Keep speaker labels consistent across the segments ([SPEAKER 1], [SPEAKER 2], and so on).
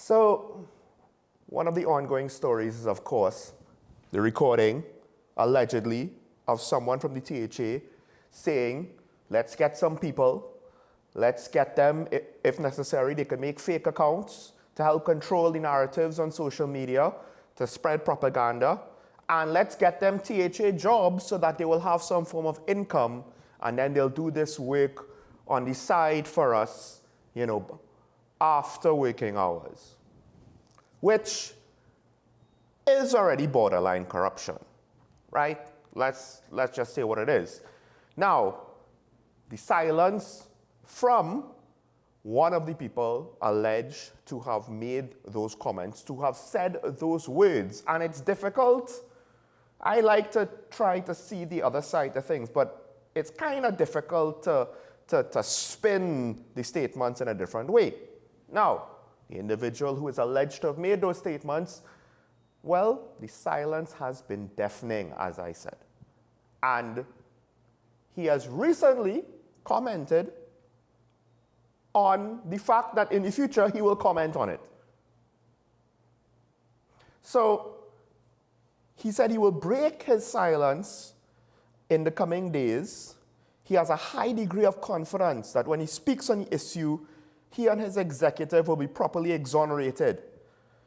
[SPEAKER 1] So, one of the ongoing stories is, of course, the recording, allegedly, of someone from the THA saying, let's get some people, let's get them, if necessary, they can make fake accounts to help control the narratives on social media, to spread propaganda, and let's get them THA jobs so that they will have some form of income, and then they'll do this work on the side for us, after working hours, which is already borderline corruption, right? Let's just say what it is. Now, the silence from one of the people alleged to have made those comments, to have said those words, and it's difficult. I like to try to see the other side of things, but it's kind of difficult to spin the statements in a different way. Now, the individual who is alleged to have made those statements, well, the silence has been deafening, as I said. And he has recently commented on the fact that in the future he will comment on it. So he said he will break his silence in the coming days. He has a high degree of confidence that when he speaks on the issue, he and his executive will be properly exonerated.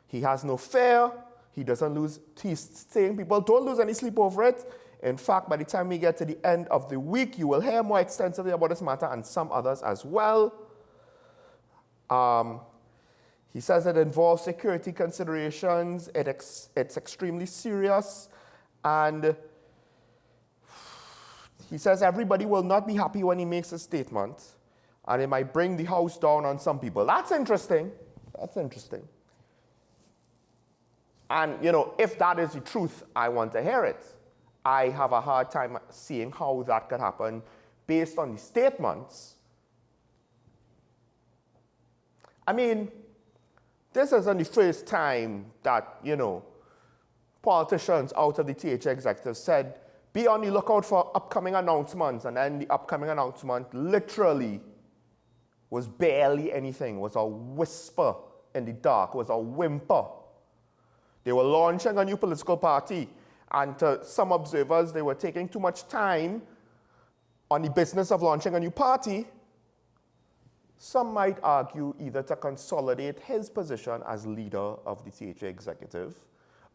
[SPEAKER 1] He has no fear. He doesn't lose. He's saying people don't lose any sleep over it. In fact, by the time we get to the end of the week, you will hear more extensively about this matter and some others as well. He says it involves security considerations. It's extremely serious. And he says everybody will not be happy when he makes a statement. And it might bring the house down on some people. That's interesting. That's interesting. And, if that is the truth, I want to hear it. I have a hard time seeing how that could happen based on the statements. I mean, this isn't the first time that, politicians out of the THA executive said, be on the lookout for upcoming announcements. And then the upcoming announcement literally was barely anything, was a whisper in the dark, was a whimper. They were launching a new political party, and to some observers, they were taking too much time on the business of launching a new party. Some might argue either to consolidate his position as leader of the THA executive.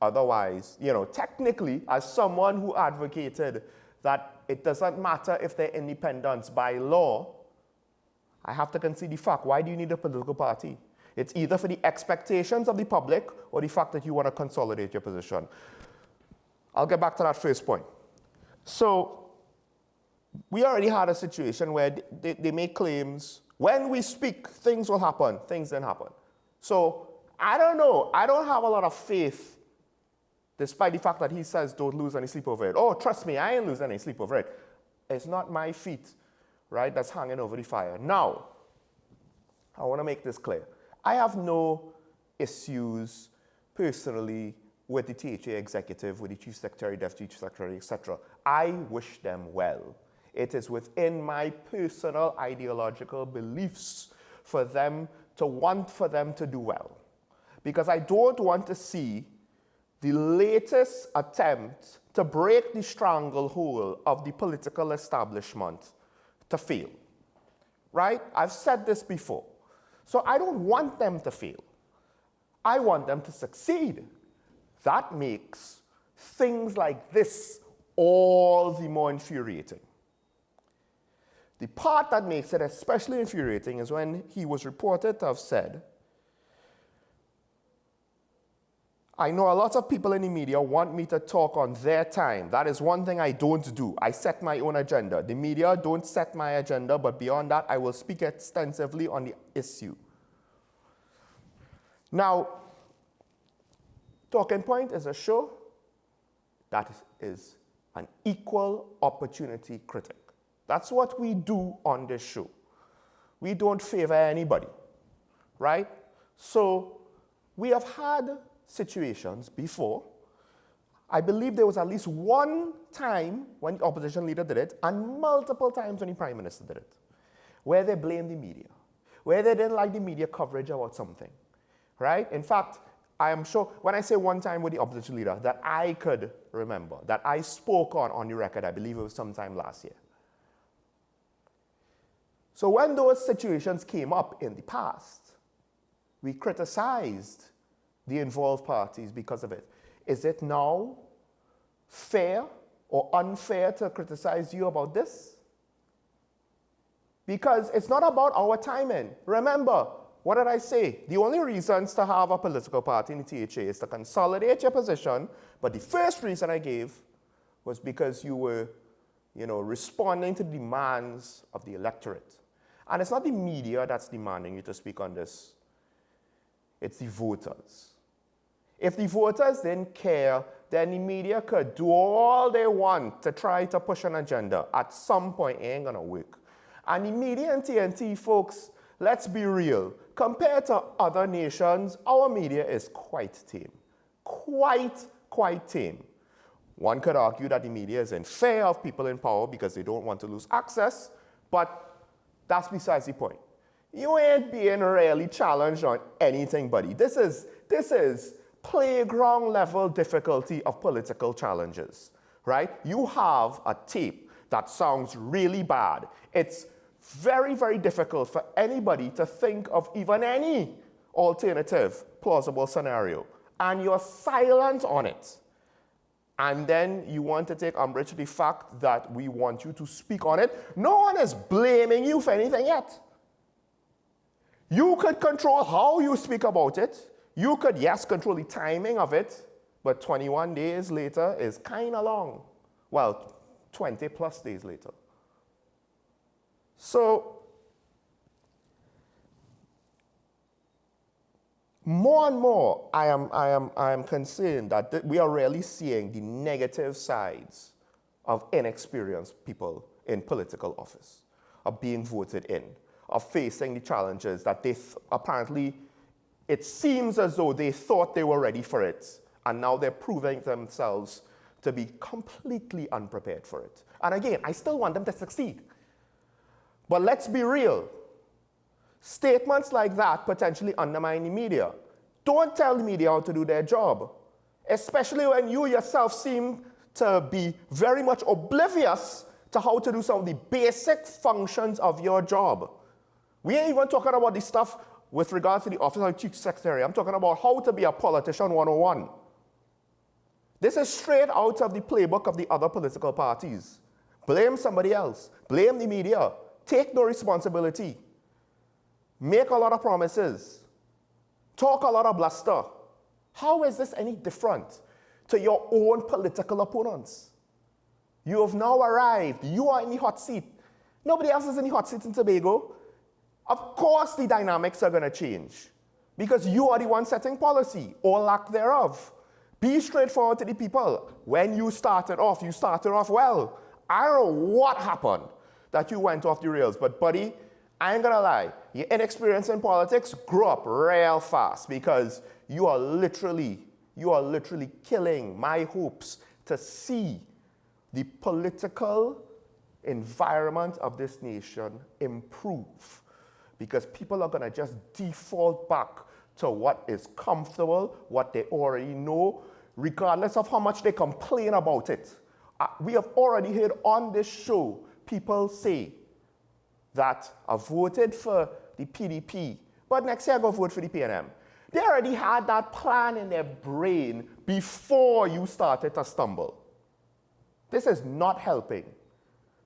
[SPEAKER 1] Otherwise, technically, as someone who advocated that it doesn't matter if they're independents by law, I have to concede the fact, why do you need a political party? It's either for the expectations of the public or the fact that you want to consolidate your position. I'll get back to that first point. So we already had a situation where they make claims, when we speak, things will happen. Things didn't happen. So I don't know. I don't have a lot of faith, despite the fact that he says don't lose any sleep over it. Oh, trust me, I ain't losing any sleep over it. It's not my feet, right, that's hanging over the fire. Now, I want to make this clear. I have no issues personally with the THA executive, with the chief secretary, deputy chief secretary, etc. I wish them well. It is within my personal ideological beliefs for them to do well. Because I don't want to see the latest attempt to break the stranglehold of the political establishment to fail. Right? I've said this before. So I don't want them to fail. I want them to succeed. That makes things like this all the more infuriating. The part that makes it especially infuriating is when he was reported to have said, I know a lot of people in the media want me to talk on their time. That is one thing I don't do. I set my own agenda. The media don't set my agenda, but beyond that, I will speak extensively on the issue. Now, Talking Point is a show that is an equal opportunity critic. That's what we do on this show. We don't favor anybody, right? So we have had situations before. I believe there was at least one time when the opposition leader did it, and multiple times when the prime minister did it, where they blamed the media, where they didn't like the media coverage about something, right? In fact, I am sure when I say one time with the opposition leader that I could remember, that I spoke on the record, I believe it was sometime last year. So when those situations came up in the past, we criticized the involved parties because of it. Is it now fair or unfair to criticize you about this? Because it's not about our timing. Remember, what did I say? The only reasons to have a political party in the THA is to consolidate your position, but the first reason I gave was because you were, responding to the demands of the electorate. And it's not the media that's demanding you to speak on this. It's the voters. If the voters didn't care, then the media could do all they want to try to push an agenda. At some point, it ain't gonna work. And the media and TNT, folks, let's be real. Compared to other nations, our media is quite tame. Quite tame. One could argue that the media is in fear of people in power because they don't want to lose access, but that's besides the point. You ain't being really challenged on anything, buddy. This is playground level difficulty of political challenges, right? You have a tape that sounds really bad. It's very, very difficult for anybody to think of even any alternative plausible scenario, and you're silent on it. And then you want to take umbrage to the fact that we want you to speak on it. No one is blaming you for anything yet. You could control how you speak about it. You could, yes, control the timing of it, but 21 days later is kind of long. Well, 20 plus days later. So, more and more, I am concerned that we are really seeing the negative sides of inexperienced people in political office, of being voted in, of facing the challenges that they apparently, it seems as though they thought they were ready for it, and now they're proving themselves to be completely unprepared for it. And again, I still want them to succeed. But let's be real. Statements like that potentially undermine the media. Don't tell the media how to do their job, especially when you yourself seem to be very much oblivious to how to do some of the basic functions of your job. We ain't even talking about the stuff with regards to the office of Chief Secretary. I'm talking about how to be a politician 101. This is straight out of the playbook of the other political parties. Blame somebody else. Blame the media. Take no responsibility. Make a lot of promises. Talk a lot of bluster. How is this any different to your own political opponents? You have now arrived. You are in the hot seat. Nobody else is in the hot seat in Tobago. Of course the dynamics are going to change because you are the one setting policy or lack thereof. Be straightforward to the people. When you started off well. I don't know what happened that you went off the rails, but buddy, I ain't gonna lie, your inexperience in politics grew up real fast because you are literally killing my hopes to see the political environment of this nation improve. Because people are gonna just default back to what is comfortable, what they already know, regardless of how much they complain about it. We have already heard on this show people say that I voted for the PDP, but next year I go vote for the PNM. They already had that plan in their brain before you started to stumble. This is not helping.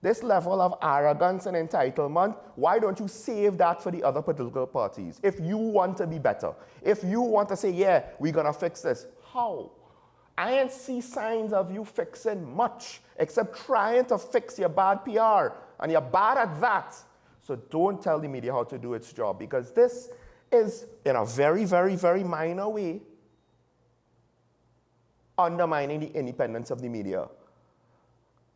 [SPEAKER 1] This level of arrogance and entitlement, why don't you save that for the other political parties? If you want to be better, if you want to say, yeah, we're gonna fix this, how? I ain't see signs of you fixing much, except trying to fix your bad PR, and you're bad at that. So don't tell the media how to do its job, because this is, in a very, very, very minor way, undermining the independence of the media.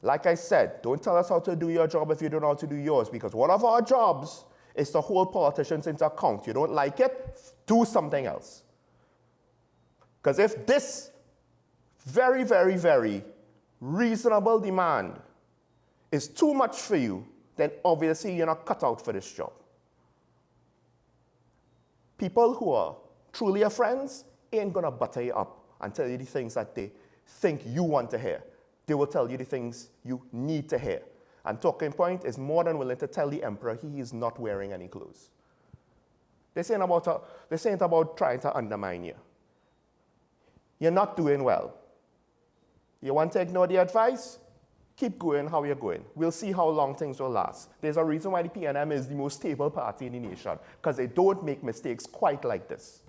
[SPEAKER 1] Like I said, don't tell us how to do your job if you don't know how to do yours, because one of our jobs is to hold politicians into account. You don't like it, do something else. Because if this very, very, very reasonable demand is too much for you, then obviously you're not cut out for this job. People who are truly your friends ain't gonna butter you up and tell you the things that they think you want to hear. They will tell you the things you need to hear. And Talking Point is more than willing to tell the emperor he is not wearing any clothes. This ain't about trying to undermine you. You're not doing well. You want to ignore the advice? Keep going how you're going. We'll see how long things will last. There's a reason why the PNM is the most stable party in the nation, because they don't make mistakes quite like this.